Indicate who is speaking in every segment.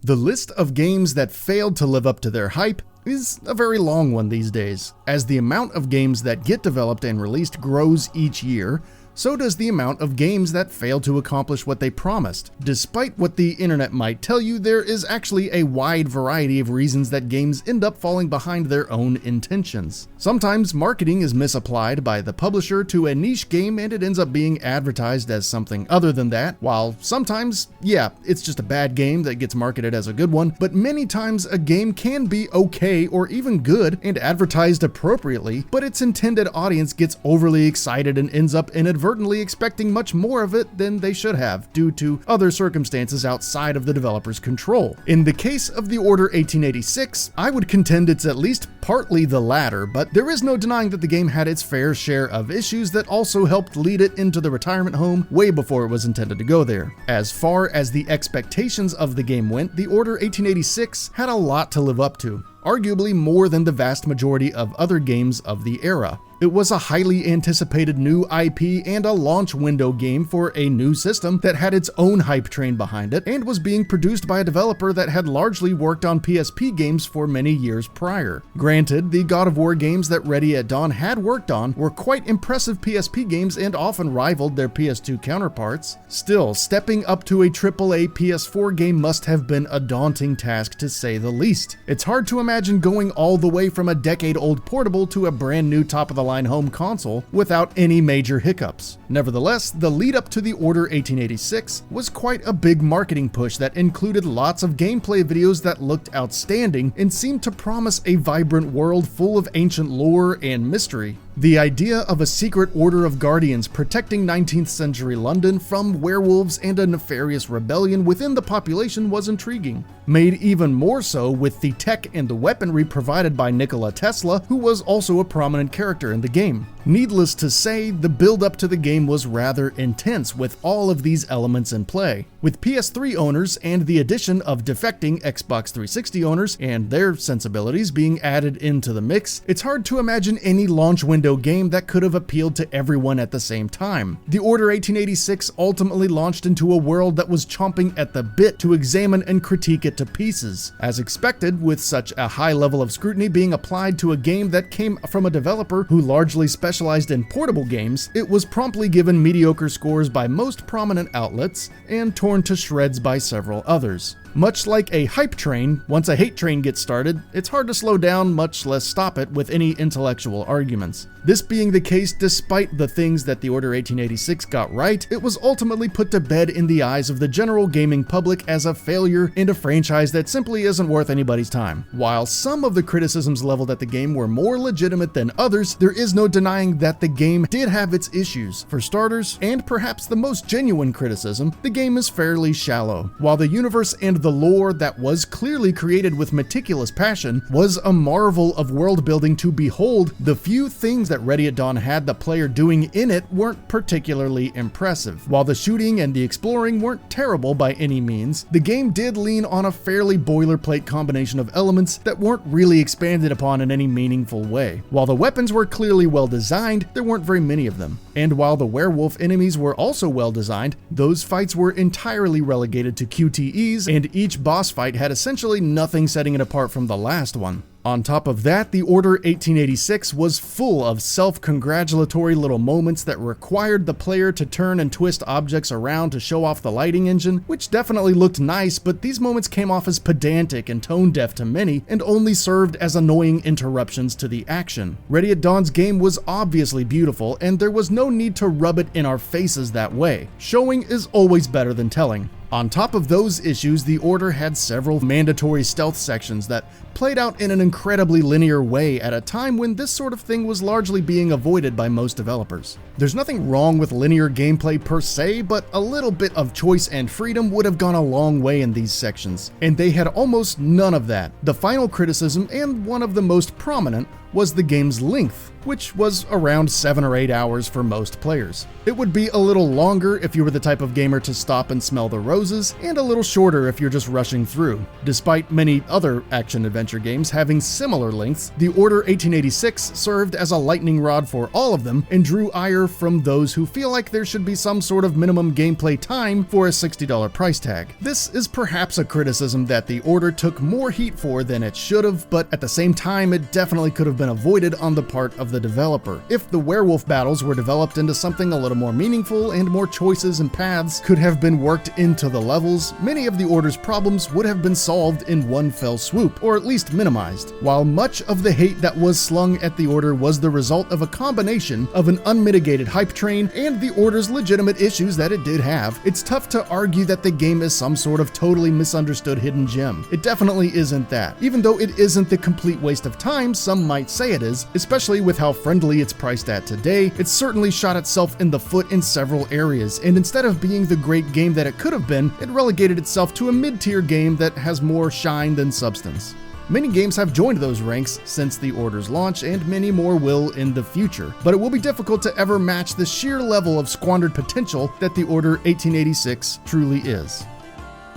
Speaker 1: The list of games that failed to live up to their hype is a very long one these days. As the amount of games that get developed and released grows each year, so does the amount of games that fail to accomplish what they promised. Despite what the internet might tell you, there is actually a wide variety of reasons that games end up falling behind their own intentions. Sometimes marketing is misapplied by the publisher to a niche game and it ends up being advertised as something other than that, while sometimes, yeah, it's just a bad game that gets marketed as a good one, but many times a game can be okay or even good and advertised appropriately, but its intended audience gets overly excited and ends up inadvertently expecting much more of it than they should have due to other circumstances outside of the developer's control. In the case of the Order 1886, I would contend it's at least partly the latter, but there is no denying that the game had its fair share of issues that also helped lead it into the retirement home way before it was intended to go there. As far as the expectations of the game went, the Order 1886 had a lot to live up to, arguably more than the vast majority of other games of the era. It was a highly anticipated new IP and a launch window game for a new system that had its own hype train behind it and was being produced by a developer that had largely worked on PSP games for many years prior. Granted, the God of War games that Ready at Dawn had worked on were quite impressive PSP games and often rivaled their PS2 counterparts. Still, stepping up to a AAA PS4 game must have been a daunting task to say the least. It's hard to imagine going all the way from a decade-old portable to a brand new top-of-the-line home console without any major hiccups. Nevertheless, the lead up to the Order 1886 was quite a big marketing push that included lots of gameplay videos that looked outstanding and seemed to promise a vibrant world full of ancient lore and mystery. The idea of a secret order of guardians protecting 19th century London from werewolves and a nefarious rebellion within the population was intriguing, made even more so with the tech and the weaponry provided by Nikola Tesla, who was also a prominent character in the game. Needless to say, the build-up to the game was rather intense with all of these elements in play. With PS3 owners and the addition of defecting Xbox 360 owners and their sensibilities being added into the mix, it's hard to imagine any launch window game that could have appealed to everyone at the same time. The Order 1886 ultimately launched into a world that was chomping at the bit to examine and critique it to pieces. As expected, with such a high level of scrutiny being applied to a game that came from a developer who largely specialized in portable games, it was promptly given mediocre scores by most prominent outlets and torn to shreds by several others. Much like a hype train, once a hate train gets started, it's hard to slow down, much less stop it with any intellectual arguments. This being the case, despite the things that the Order 1886 got right, it was ultimately put to bed in the eyes of the general gaming public as a failure and a franchise that simply isn't worth anybody's time. While some of the criticisms leveled at the game were more legitimate than others, there is no denying that the game did have its issues. For starters, and perhaps the most genuine criticism, the game is fairly shallow. While the universe and the lore that was clearly created with meticulous passion was a marvel of world building to behold, the few things that Ready at Dawn had the player doing in it weren't particularly impressive. While the shooting and the exploring weren't terrible by any means, the game did lean on a fairly boilerplate combination of elements that weren't really expanded upon in any meaningful way. While the weapons were clearly well designed, there weren't very many of them. And while the werewolf enemies were also well designed, those fights were entirely relegated to QTEs, and each boss fight had essentially nothing setting it apart from the last one. On top of that, the Order 1886 was full of self-congratulatory little moments that required the player to turn and twist objects around to show off the lighting engine, which definitely looked nice, but these moments came off as pedantic and tone-deaf to many, and only served as annoying interruptions to the action. Ready at Dawn's game was obviously beautiful, and there was no need to rub it in our faces that way. Showing is always better than telling. On top of those issues, the Order had several mandatory stealth sections that played out in an incredibly linear way at a time when this sort of thing was largely being avoided by most developers. There's nothing wrong with linear gameplay per se, but a little bit of choice and freedom would have gone a long way in these sections, and they had almost none of that. The final criticism, and one of the most prominent, was the game's length, which was around 7 or 8 hours for most players. It would be a little longer if you were the type of gamer to stop and smell the roses, and a little shorter if you're just rushing through. Despite many other action-adventure games having similar lengths, the Order 1886 served as a lightning rod for all of them and drew ire from those who feel like there should be some sort of minimum gameplay time for a $60 price tag. This is perhaps a criticism that the Order took more heat for than it should have, but at the same time it definitely could have been avoided on the part of the developer. If the werewolf battles were developed into something a little more meaningful and more choices and paths could have been worked into the levels, many of the Order's problems would have been solved in one fell swoop, or at least minimized. While much of the hate that was slung at the Order was the result of a combination of an unmitigated hype train and the Order's legitimate issues that it did have, it's tough to argue that the game is some sort of totally misunderstood hidden gem. It definitely isn't that. Even though it isn't the complete waste of time some might say it is, especially with how friendly it's priced at today, it certainly shot itself in the foot in several areas, and instead of being the great game that it could have been, it relegated itself to a mid-tier game that has more shine than substance. Many games have joined those ranks since the Order's launch, and many more will in the future, but it will be difficult to ever match the sheer level of squandered potential that the Order 1886 truly is.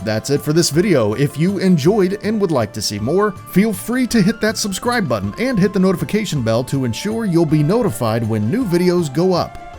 Speaker 1: That's it for this video. If you enjoyed and would like to see more, feel free to hit that subscribe button and hit the notification bell to ensure you'll be notified when new videos go up.